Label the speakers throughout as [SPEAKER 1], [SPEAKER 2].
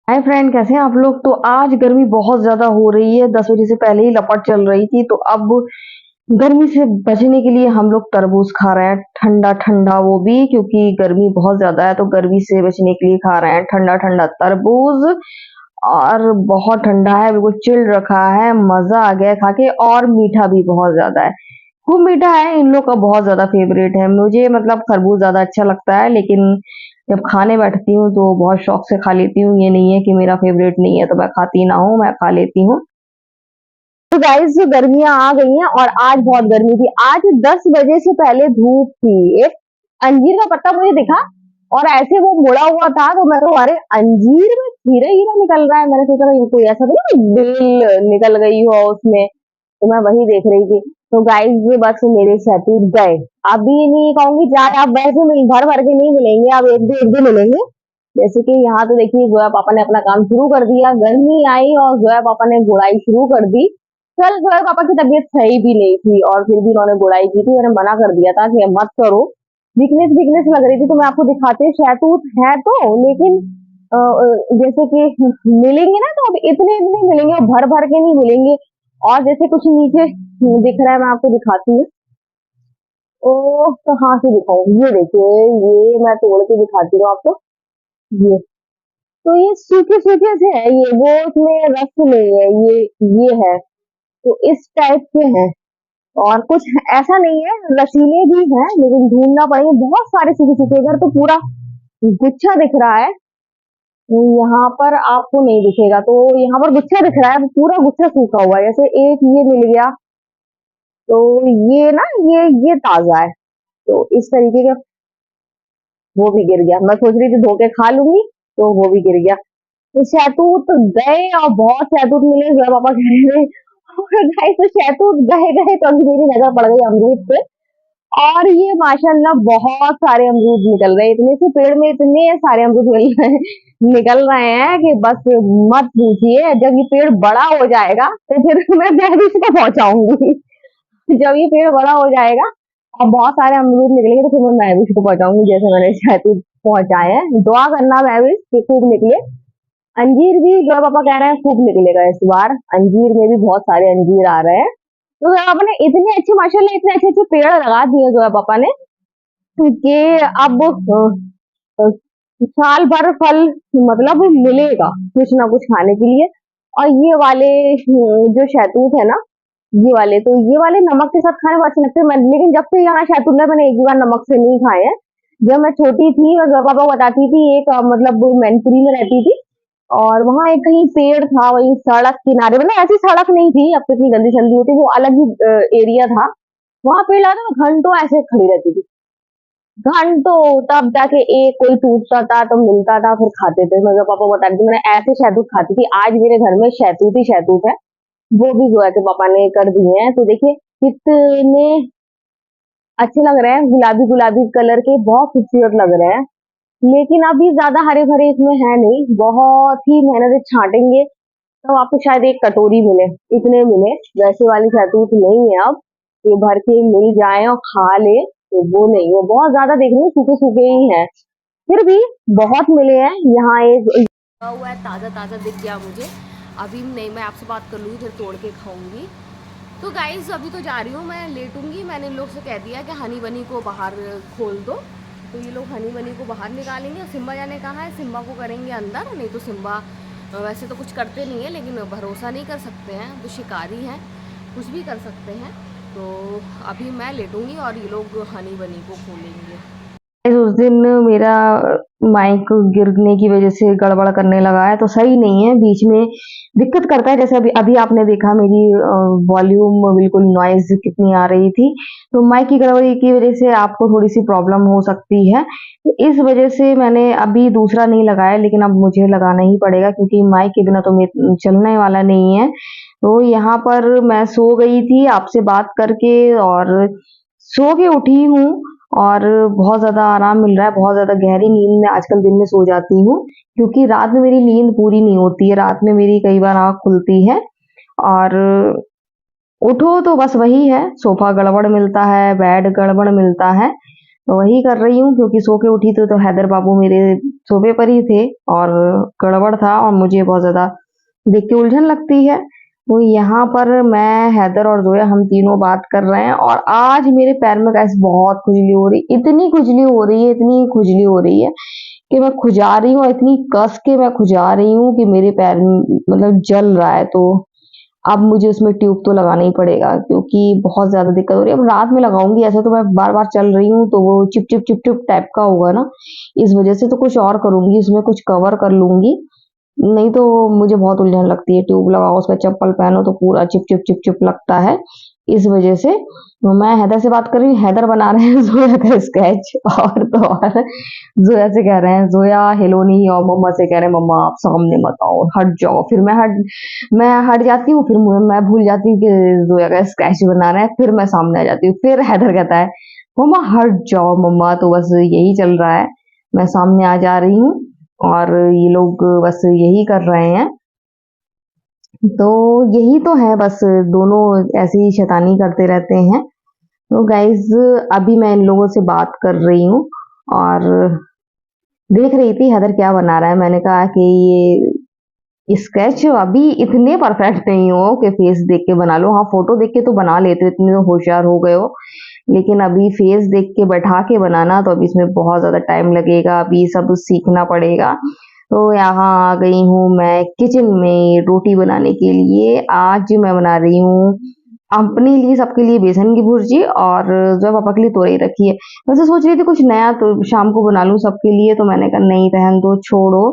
[SPEAKER 1] Hi friend, कैसे हैं आप लोग। तो आज गर्मी बहुत ज्यादा हो रही है। 10 बजे से पहले ही लपट चल रही थी। तो अब गर्मी से बचने के लिए हम लोग तरबूज खा रहे हैं, ठंडा ठंडा, वो भी क्योंकि गर्मी बहुत ज्यादा है। तो गर्मी से बचने के लिए खा रहे हैं ठंडा ठंडा तरबूज। और बहुत ठंडा है, बिल्कुल चिल्ड रखा है। मजा आ गया है खा के। और मीठा भी बहुत ज्यादा है, खूब मीठा है। इन लोग का बहुत ज्यादा फेवरेट है। मुझे मतलब खरबूज ज्यादा अच्छा लगता है, लेकिन जब खाने बैठती हूँ तो बहुत शौक से खा लेती हूँ। ये नहीं है कि मेरा फेवरेट नहीं है तो मैं खाती ना हूँ, मैं खा लेती हूँ। तो गाइस, गर्मियां आ गई हैं और आज बहुत गर्मी थी। आज 10 बजे से पहले धूप थी। एक अंजीर का पत्ता मुझे दिखा और ऐसे वो मुड़ा हुआ था, तो मैं तो, अरे अंजीर में हीरा हीरा निकल रहा है। मैंने सोचा कहीं कोई ऐसा तो नहीं बेल निकल गई हो उसमें। तो मैं वही देख रही थी। तो गाइस, बस मेरे शैतूत गए। अभी नहीं कहूंगी चाहे आप वैसे भर भर के नहीं मिलेंगे, अब एक दो मिलेंगे। जैसे कि यहाँ तो देखिए, जोया पापा ने अपना काम शुरू कर दिया। गर्मी आई और जोया पापा ने गुड़ाई शुरू कर दी। कल जोया पापा की तबीयत सही भी नहीं थी और फिर भी उन्होंने गुड़ाई की थी। मैंने मना कर दिया था कि मत करो, वीकनेस वीकनेस लग रही थी। तो मैं आपको दिखाते, शहतूत है तो, लेकिन जैसे कि मिलेंगे ना तो अब इतने इतने मिलेंगे और भर भर के नहीं मिलेंगे। और जैसे कुछ नीचे दिख रहा है, मैं आपको दिखाती हूँ। ओ, कहाँ से दिखाऊं, ये देखिए, ये मैं तोड़ के दिखाती हूँ आपको। ये तो ये सूखे सूखे से है, ये वो उसमें रस नहीं है, ये है। तो इस टाइप के हैं। और कुछ ऐसा नहीं है, रसीले भी हैं, लेकिन ढूंढना पड़ेगा। बहुत सारे सूखे सूखे, इधर तो पूरा गुच्छा दिख रहा है। यहाँ पर आपको नहीं दिखेगा। तो यहाँ पर गुच्छा दिख रहा है, पूरा गुच्छा सूखा हुआ है। जैसे एक ये मिल गया, तो ये ना, ये ताजा है। तो इस तरीके का, वो भी गिर गया। मैं सोच रही थी धो के खा लूंगी, तो वो भी गिर गया। तो शहतूत गए और बहुत शहतूत मिले, जो पापा कह रहे थे। गाइस, तो शहतूत गए गए तो अभी मेरी नजर पड़ गई अमरूद पे। और ये माशाल्लाह बहुत सारे अमरूद निकल रहे हैं। इतने से पेड़ में इतने सारे अमरूद मिल रहे हैं, निकल रहे हैं कि बस मत पूछिए। जब ये पेड़ बड़ा हो जाएगा तो फिर मैं महविश को पहुंचाऊंगी। जब ये पेड़ बड़ा हो जाएगा और बहुत सारे अमरूद निकलेंगे तो फिर मैं महविश को पहुंचाऊंगी, जैसे मैंने शहतूत पहुंचाए हैं। दुआ करना महविश कि खूब निकले। अंजीर भी जो पापा कह रहे हैं खूब निकलेगा इस बार। अंजीर में भी बहुत सारे अंजीर आ रहे हैं। तो जोया पापा ने इतने अच्छे, माशाल्लाह इतने अच्छे अच्छे पेड़ लगा दिए जोया पापा ने, कि अब अ, साल भर फल मतलब मिलेगा कुछ ना कुछ खाने के लिए। और ये वाले जो शहतूत है ना, ये वाले नमक के साथ खाने बहुत अच्छे लगते हैं। लेकिन जब से यहाँ शहतूत है, मैंने एक भी बार नमक से नहीं खाए हैं। जब मैं छोटी थी, मैं पापा को बताती थी, एक मतलब मैनपुरी में रहती थी और वहाँ एक कहीं पेड़ था, वही सड़क किनारे, मतलब ऐसी सड़क नहीं थी, अब तो इतनी गंदी सल्दी होती, वो अलग ही एरिया था। वहां पेड़ लगा था, मैं घंटों ऐसे खड़ी रहती थी, घंटों। तब जाके एक कोई टूटता था तो मिलता था, फिर खाते थे। मैं पापा को बताती थी, मैंने ऐसे शहतूत खाती थी। आज मेरे घर में शहतूत ही शहतूत है। वो भी जो है कि पापा ने कर दिए हैं। तो देखिए कितने अच्छे लग रहे हैं, गुलाबी गुलाबी कलर के, बहुत खूबसूरत लग रहे हैं। लेकिन अभी ज्यादा हरे भरे इसमें है नहीं, बहुत ही मेहनत से छांटेंगे तो आपको शायद एक कटोरी मिले, इतने मिले। वैसे वाली शहतूत नहीं है अब, ये भर के मिल जाए और खा ले, तो वो नहीं है। बहुत ज्यादा देख रही हूँ, सूखे सूखे ही हैं, फिर भी बहुत मिले हैं। यहाँ एक हुआ है, ताजा ताजा दिख गया मुझे। अभी नहीं, मैं आपसे बात कर लूँगी, फिर तोड़ के खाऊंगी। तो गाइज, अभी तो जा रही हूँ, मैं लेटूंगी। मैंने इन लोग से कह दिया कि हनी बनी को बाहर खोल दो। तो ये लोग हनी बनी को बाहर निकालेंगे। सिम्बा जाने कहा है, सिम्बा को करेंगे अंदर। नहीं तो सिम्बा वैसे तो कुछ करते नहीं है, लेकिन भरोसा नहीं कर सकते हैं, वो शिकारी हैं, कुछ भी कर सकते हैं। तो अभी मैं लेटूंगी और ये लोग हनी बनी को खोलेंगे। उस दिन मेरा माइक गिरने की वजह से गड़बड़ करने लगा है, तो सही नहीं है, बीच में दिक्कत करता है। जैसे अभी अभी आपने देखा मेरी वॉल्यूम बिल्कुल नॉइज कितनी आ रही थी। तो माइक की गड़बड़ी की वजह से आपको थोड़ी सी प्रॉब्लम हो सकती है। तो इस वजह से मैंने अभी दूसरा नहीं लगाया, लेकिन अब मुझे लगाना ही पड़ेगा क्योंकि माइक के बिना तो चलने वाला नहीं है। तो यहाँ पर मैं सो गई थी आपसे बात करके, और सो के उठी हूँ और बहुत ज़्यादा आराम मिल रहा है। बहुत ज़्यादा गहरी नींद में आजकल दिन में सो जाती हूँ, क्योंकि रात में मेरी नींद पूरी नहीं होती है। रात में मेरी कई बार आँख खुलती है और उठो तो बस वही है, सोफ़ा गड़बड़ मिलता है, बेड गड़बड़ मिलता है। तो वही कर रही हूँ क्योंकि सो के उठी तो हैदर बाबू मेरे सोफे पर ही थे और गड़बड़ था और मुझे बहुत ज़्यादा देख के उलझन लगती है। तो यहाँ पर मैं, हैदर और ज़ोया हम तीनों बात कर रहे हैं और आज मेरे पैर में गाइस बहुत खुजली हो रही, इतनी खुजली हो रही है, इतनी खुजली हो रही है कि मैं खुजा रही हूँ, इतनी कस के मैं खुजा रही हूँ कि मेरे पैर मतलब जल रहा है। तो अब मुझे उसमें ट्यूब तो लगाना ही पड़ेगा क्योंकि बहुत ज़्यादा दिक्कत हो रही है। अब रात में लगाऊँगी, ऐसे तो मैं बार-बार चल रही हूँ तो वो chip, chip, chip, chip type का होगा ना, इस वज़ह से तो कुछ और करूँगी, इसमें कुछ कवर कर लूँगी, नहीं तो मुझे बहुत उलझन लगती है। ट्यूब लगाओ, उसका चप्पल पहनो तो पूरा चिप, चिप, चिप, चिप लगता है। इस वज़ह से मैं हैदर से बात कर रही हूँ, हैदर बना रहे हैं ज़ोया का स्केच और तो और ज़ोया से कह रहे हैं, ज़ोया हिलो नहीं, और मम्मा से कह रहे हैं मम्मा आप सामने मत आओ, हट जाओ। फिर मैं हट जाती हूँ, फिर मैं भूल जाती हूँ कि ज़ोया का स्केच बना रहे हैं, फिर मैं सामने आ जाती हूँ। फिर हैदर कहता है मम्मा हट जाओ मम्मा, तो बस यही चल रहा है। मैं सामने आ जा रही हूँ और ये लोग बस यही कर रहे हैं। तो यही तो है, बस दोनों ऐसे ही शैतानी करते रहते हैं। तो गाइज़ अभी मैं इन लोगों से बात कर रही हूँ और देख रही थी हैदर क्या बना रहा है। मैंने कहा कि ये स्केच अभी इतने परफेक्ट नहीं हो कि फेस देख के बना लो। हाँ, फोटो देख के तो बना लेते हो, इतने तो होशियार हो गए हो। लेकिन अभी फेस देख के बैठा के बनाना तो अभी इसमें बहुत ज़्यादा टाइम लगेगा, अभी सब सीखना पड़ेगा। तो यहाँ आ गई हूँ मैं किचन में रोटी बनाने के लिए। आज मैं बना रही हूँ अपने लिए, सबके लिए बेसन की भुर्जी और जो पापा के लिए तोरई रखी है। वैसे सोच रही थी कुछ नया तो शाम को बना लूँ सबके लिए, तो मैंने कहा नहीं रहने दो, छोड़ो,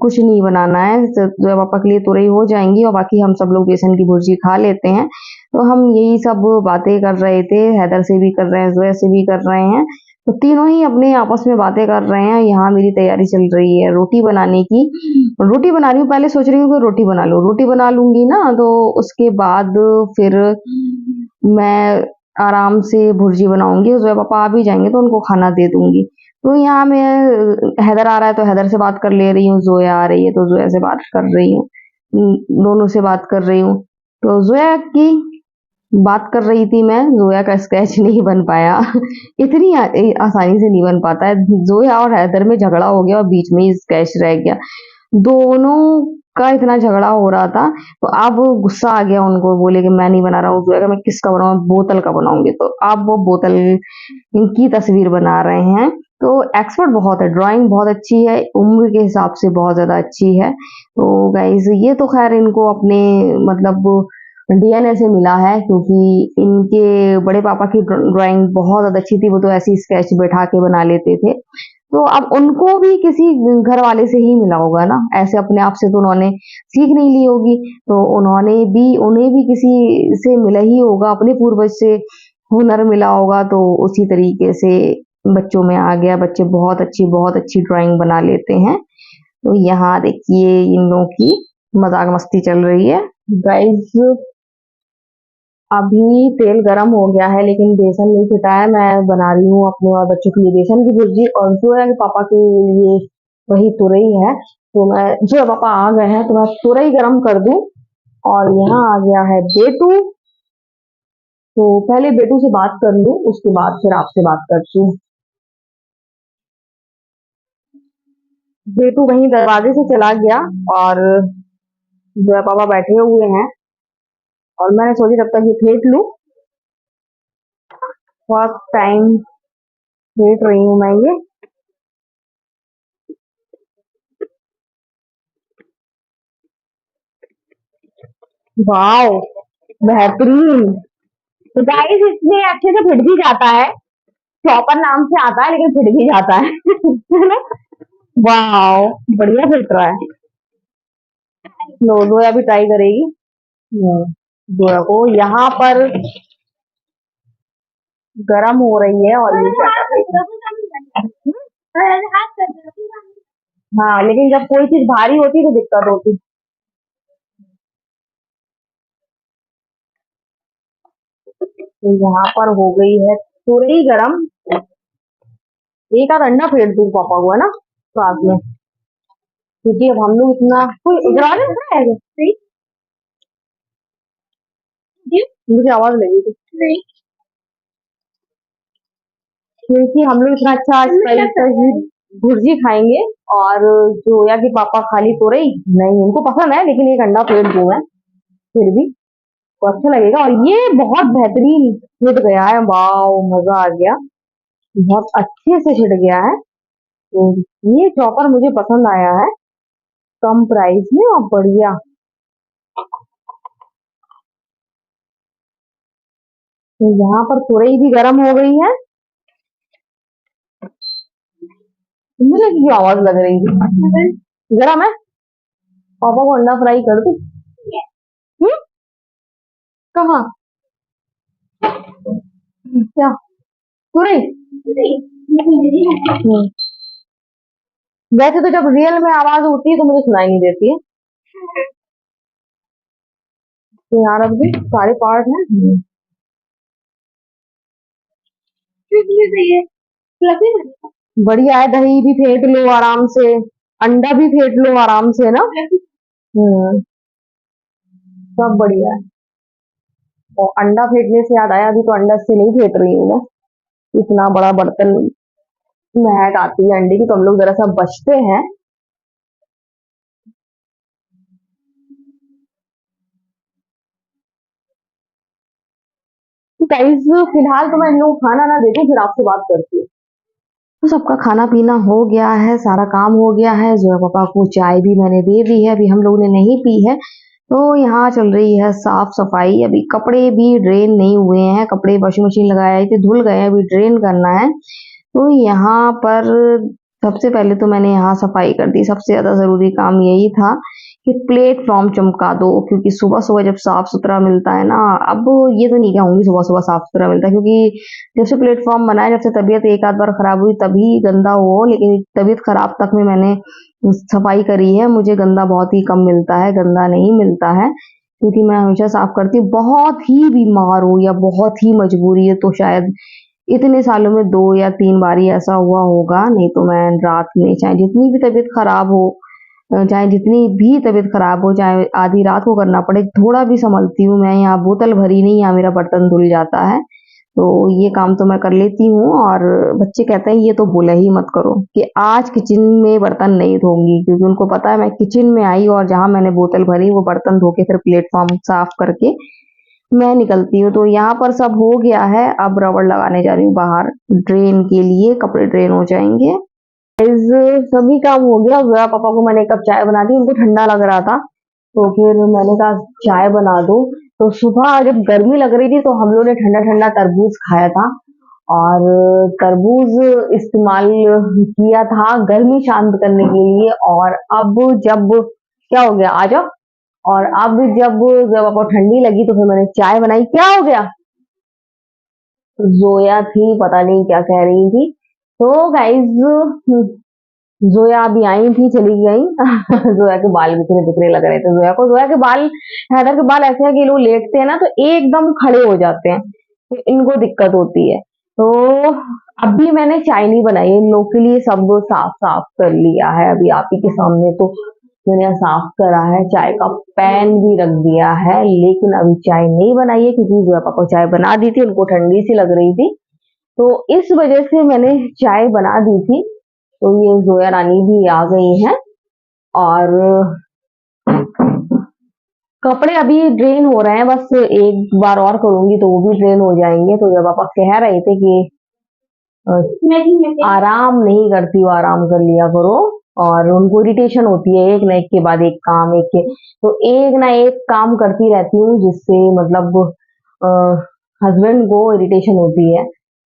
[SPEAKER 1] कुछ नहीं बनाना है। जो पापा के लिए तोरई हो जाएंगी और बाकी हम सब लोग बेसन की भुर्जी खा लेते हैं। तो हम यही सब बातें कर रहे थे, हैदर से भी कर रहे हैं, ज़ोया से भी कर रहे हैं। तो तीनों ही अपने आपस में बातें कर रहे हैं। यहाँ मेरी तैयारी चल रही है रोटी बनाने की। रोटी बना रही हूँ, पहले सोच रही हूँ कि रोटी बना लूँ। रोटी बना लूँगी ना तो उसके बाद फिर मैं आराम से भुर्जी बनाऊँगी। ज़ोया पापा आ भी जाएँगे तो उनको खाना दे दूँगी। तो यहाँ मैं हैदर आ रहा है तो हैदर से बात कर ले रही हूँ, ज़ोया आ रही है तो ज़ोया से बात कर रही हूँ। दोनों से बात कर रही हूँ। तो ज़ोया की बात कर रही थी मैं, ज़ोया का स्केच नहीं बन पाया। इतनी आसानी से नहीं बन पाता है। ज़ोया और हैदर में झगड़ा हो गया और बीच में ही स्केच रह गया। दोनों का इतना झगड़ा हो रहा था, तो अब गुस्सा आ गया उनको, बोले कि मैं नहीं बना रहा हूँ। ज़ोया का मैं किसका बनाऊँ? बोतल का बनाऊँगी। तो अब वो बोतल की तस्वीर बना रहे हैं। तो एक्सपर्ट बहुत है, ड्राइंग बहुत अच्छी है, उम्र के हिसाब से बहुत ज़्यादा अच्छी है। तो गाइज़ ये तो ख़ैर इनको अपने मतलब डीएनए से मिला है क्योंकि इनके बड़े पापा की ड्राइंग बहुत ज़्यादा अच्छी थी, वो तो ऐसे ही स्केच बैठा के बना लेते थे। तो अब उनको भी किसी घर वाले से ही मिला होगा ना, ऐसे अपने आप से तो उन्होंने सीख नहीं ली होगी, तो उन्हें भी किसी से मिला ही होगा, अपने पूर्वज से हुनर मिला होगा, तो उसी तरीके से बच्चों में आ गया। बच्चे बहुत अच्छी ड्राइंग बना लेते हैं। तो यहाँ देखिए इन लोगों की मजाक मस्ती चल रही है। गाइस अभी तेल गरम हो गया है लेकिन बेसन नहीं पिटा है। मैं बना रही हूँ अपने और बच्चों के लिए बेसन की भुर्जी और जो है पापा के लिए वही तुरई है। तो मैं, जो पापा आ गए हैं तो मैं तुरई गरम कर दूं। और यहाँ आ गया है बेटू, तो पहले बेटू से बात कर लूं उसके बाद फिर आपसे बात करती हूँ। बेटू वहीं दरवाजे से चला गया और जो है पापा बैठे हुए हैं और मैंने सोची तब तक ये फेंट लूं। बहुत टाइम फेंट रही हूँ मैं ये। वाओ, बेहतरीन। तो गाइस इसमें अच्छे से फिट भी जाता है, चॉपर नाम से आता है लेकिन फिट भी जाता है है ना? वाओ, बढ़िया फिट रहा है। लो जोया भी ट्राई करेगी। जोया को यहाँ पर गरम हो रही है और ये क्या कर रही है। हाँ लेकिन जब कोई चीज भारी होती है तो दिक्कत होती। तो यहाँ पर हो गई है तुरई गरम। एक आध अंडा फेंट दूँ पापा को, है ना, साथ में, क्योंकि अब हम लोग इतना कोई दरवाजा खुला है क्या? मुझे आवाज लगी थी। क्योंकि हम लोग इतना अच्छा स्पाइसी भुर्जी खाएंगे। और जोया के पापा खाली तो रही नहीं, उनको पसंद है लेकिन एक अंडा फेंट दूं मैं फिर भी तो अच्छा लगेगा। और ये बहुत बेहतरीन छिड़ गया है, वाओ मजा आ गया, बहुत अच्छे से छिड़ गया है। तो ये चॉपर मुझे पसंद आया है, कम प्राइस में और बढ़िया। तो यहाँ पर तुरई भी गर्म हो गई है। मुझे की आवाज लग रही थी, गरम है। पापा को अंडा फ्राई कर दूं? हम्म, कहाँ? क्या? तुरई? हम्म, वैसे तो जब रियल में आवाज होती है तो मुझे सुनाई नहीं देती है। तो यार अब भी सारे पार्ट हैं। बढ़िया है, दही भी फेंट लो आराम से, अंडा भी फेंट लो आराम से ना। हम्म, सब बढ़िया है। और अंडा फेंटने से याद आया, अभी तो अंडा से नहीं फेंट रही हूँ मैं, इतना बड़ा बर्तन महक आती है अंडे की, तो हम लोग जरा सा बचते हैं। तो गाइस फिलहाल तो मैं इन लोगों को खाना ना देखूं, फिर आपसे बात करती हूँ। तो सबका खाना पीना हो गया है, सारा काम हो गया है। जोया पापा को चाय भी मैंने दे दी है, अभी हम लोगों ने नहीं पी है। तो यहाँ चल रही है साफ सफाई, अभी कपड़े भी ड्रेन नहीं हुए हैं, कपड़े वॉशिंग मशीन लगाए थे धुल गए हैं, अभी ड्रेन करना है। तो यहाँ पर सबसे पहले तो मैंने यहाँ सफाई कर दी, सबसे ज्यादा जरूरी काम यही था कि प्लेटफॉर्म चमका दो, क्योंकि सुबह सुबह जब साफ सुथरा मिलता है ना, अब ये तो नहीं कहूंगी सुबह सुबह साफ सुथरा मिलता है, क्योंकि जब से प्लेटफॉर्म बना है, जब से तबीयत एक आध बार खराब हुई तभी गंदा हो, लेकिन तबीयत खराब तक में मैंने सफाई करी है। मुझे गंदा बहुत ही कम मिलता है, गंदा नहीं मिलता है, क्योंकि मैं हमेशा साफ करती हूँ। बहुत ही बीमार हूँ या बहुत ही मजबूरी है तो शायद इतने सालों में 2 या 3 बार ही ऐसा हुआ होगा, नहीं तो मैं रात में चाहे जितनी भी तबीयत खराब हो, चाहे जितनी भी तबीयत खराब हो, चाहे आधी रात को करना पड़े, थोड़ा भी संभलती हूँ मैं। यहाँ बोतल भरी नहीं, यहाँ मेरा बर्तन धुल जाता है, तो ये काम तो मैं कर लेती हूँ। और बच्चे कहते हैं ये तो बोला ही मत करो कि आज किचन में बर्तन नहीं धोंगी, क्योंकि उनको पता है मैं किचन में आई और जहां मैंने बोतल भरी वो बर्तन धो के फिर प्लेटफॉर्म साफ करके मैं निकलती हूँ। तो यहाँ पर सब हो गया है, अब रबड़ लगाने जा रही हूँ बाहर ड्रेन के लिए, कपड़े ड्रेन हो जाएंगे। इस सभी काम हो गया। जोया पापा को मैंने एक कप चाय बना दी, उनको ठंडा लग रहा था तो फिर मैंने कहा चाय बना दो। तो सुबह जब गर्मी लग रही थी तो हम लोगों ने ठंडा ठंडा तरबूज खाया था, और तरबूज इस्तेमाल किया था गर्मी शांत करने के लिए। और अब जब क्या हो गया, आ जाओ। और अब जब जब आपको ठंडी लगी तो फिर मैंने चाय बनाई। क्या हो गया? जोया थी, पता नहीं क्या कह रही थी। तो गाइज जोया अभी आई थी चली गई। जोया के बाल बिखरे बिखरे लग रहे थे जोया को। जोया के बाल, हैदर के बाल ऐसे हैं कि लोग लेटते हैं ना तो एकदम खड़े हो जाते हैं, तो इनको दिक्कत होती है। तो अभी मैंने चाय नहीं बनाई इन लोग के लिए, सब साफ साफ कर लिया है अभी आप ही के सामने। तो मैंने यहाँ साफ करा है, चाय का पैन भी रख दिया है, लेकिन अभी चाय नहीं बनाई है क्योंकि जोया पापा को चाय बना दी थी, उनको ठंडी सी लग रही थी, तो इस वजह से मैंने चाय बना दी थी। तो ये जोया रानी भी आ गई हैं। और कपड़े अभी ड्रेन हो रहे हैं, बस एक बार और करूंगी तो वो भी ड्रेन हो जाएंगे। तो जब पापा कह रहे थे कि आराम नहीं करती हो, आराम कर लिया करो, और उनको इरिटेशन होती है एक ना एक के बाद एक काम, एक के तो एक ना एक काम करती रहती हूँ, जिससे मतलब हस्बैंड को इरिटेशन होती है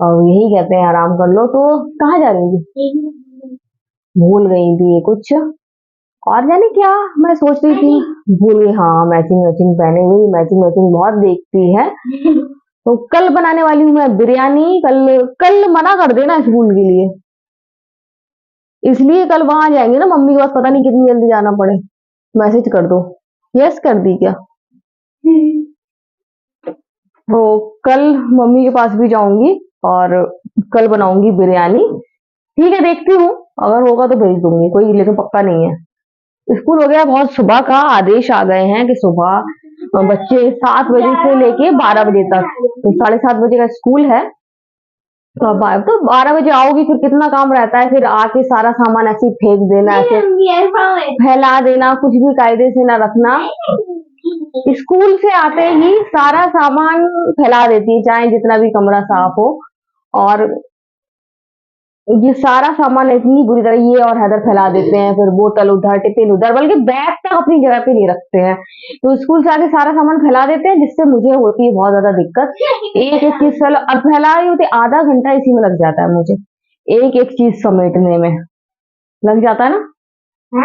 [SPEAKER 1] और यही कहते हैं आराम कर लो। तो कहाँ जा रही थी? भूल गई थी ये कुछ, और जाने क्या मैं सोच रही थी, भूल गई। हाँ, मैचिंग मैचिंग पहने हुई, मैचिंग मैचिंग बहुत देखती है। तो कल बनाने वाली हूँ मैं बिरयानी, कल कल मना कर देना स्कूल के लिए, इसलिए कल वहां जाएंगे ना मम्मी के पास, पता नहीं कितनी जल्दी जाना पड़े। मैसेज कर दो। यस कर दी क्या? तो कल मम्मी के पास भी जाऊंगी और कल बनाऊंगी बिरयानी। ठीक है, देखती हूँ, अगर होगा तो भेज दूंगी, कोई लेकिन पक्का नहीं है। स्कूल हो गया बहुत, सुबह का आदेश आ गए हैं कि सुबह बच्चे 7 बजे से लेके 12 बजे तक, तो 7:30 बजे का स्कूल है। तो अब तो 12 बजे आओगी, फिर कितना काम रहता है, फिर आके सारा सामान ऐसे ही फेंक देना, ऐसे फैला देना, कुछ भी कायदे से ना रखना। स्कूल से आते ही सारा सामान फैला देती है, चाहे जितना भी कमरा साफ हो। और ये सारा सामान इतनी बुरी तरह ये और हैदर फैला देते हैं, फिर बोतल उधर, टिफिन उधर, बल्कि बैग तक अपनी जगह पे नहीं रखते हैं। तो स्कूल से आके सारा सामान फैला देते हैं, जिससे मुझे होती है बहुत ज्यादा दिक्कत। एक एक चीज फैला रही होती, आधा घंटा इसी में लग जाता है मुझे, एक एक चीज समेटने में लग जाता है ना।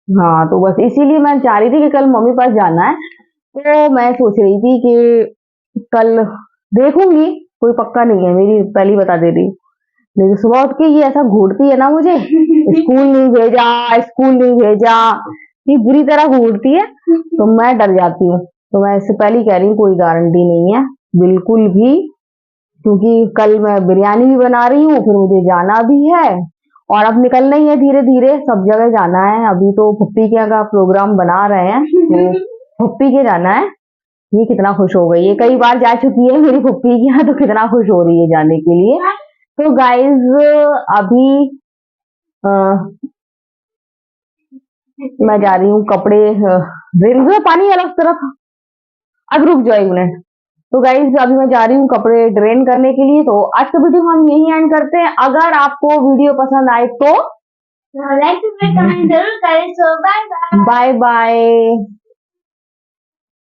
[SPEAKER 1] हाँ, तो बस इसीलिए मैं चाह रही थी कि कल मम्मी पास जाना है, तो मैं सोच रही थी कि कल देखूंगी, कोई पक्का नहीं है, मेरी पहली बता दे रही। लेकिन सुबह उठ के ये ऐसा घूरती है ना मुझे, स्कूल नहीं भेजा, स्कूल नहीं भेजा, ये बुरी तरह घूरती है, तो मैं डर जाती हूँ। तो मैं इससे पहले ही कह रही हूँ, कोई गारंटी नहीं है बिल्कुल भी, क्योंकि कल मैं बिरयानी भी बना रही हूँ, फिर मुझे जाना भी है, और अब निकलना ही है, धीरे धीरे सब जगह जाना है। अभी तो फुप्पी के यहाँ का प्रोग्राम बना रहे हैं, तो फुप्पी के जाना है। ये कितना खुश हो गई है, कई बार जा चुकी है मेरी फुप्पी के यहाँ, तो कितना खुश हो रही है जाने के लिए। तो गाइज अभी अ, मैं जा रही हूँ कपड़े ड्रेन में, पानी अलग तरफ, अब रुक जाओ 1 मिनट। तो गाइज अभी मैं जा रही हूँ कपड़े ड्रेन करने के लिए। तो आज का वीडियो हम यही एंड करते हैं। अगर आपको वीडियो पसंद आए तो
[SPEAKER 2] लाइक कमेंट जरूर करें। So bye bye.
[SPEAKER 1] Bye bye.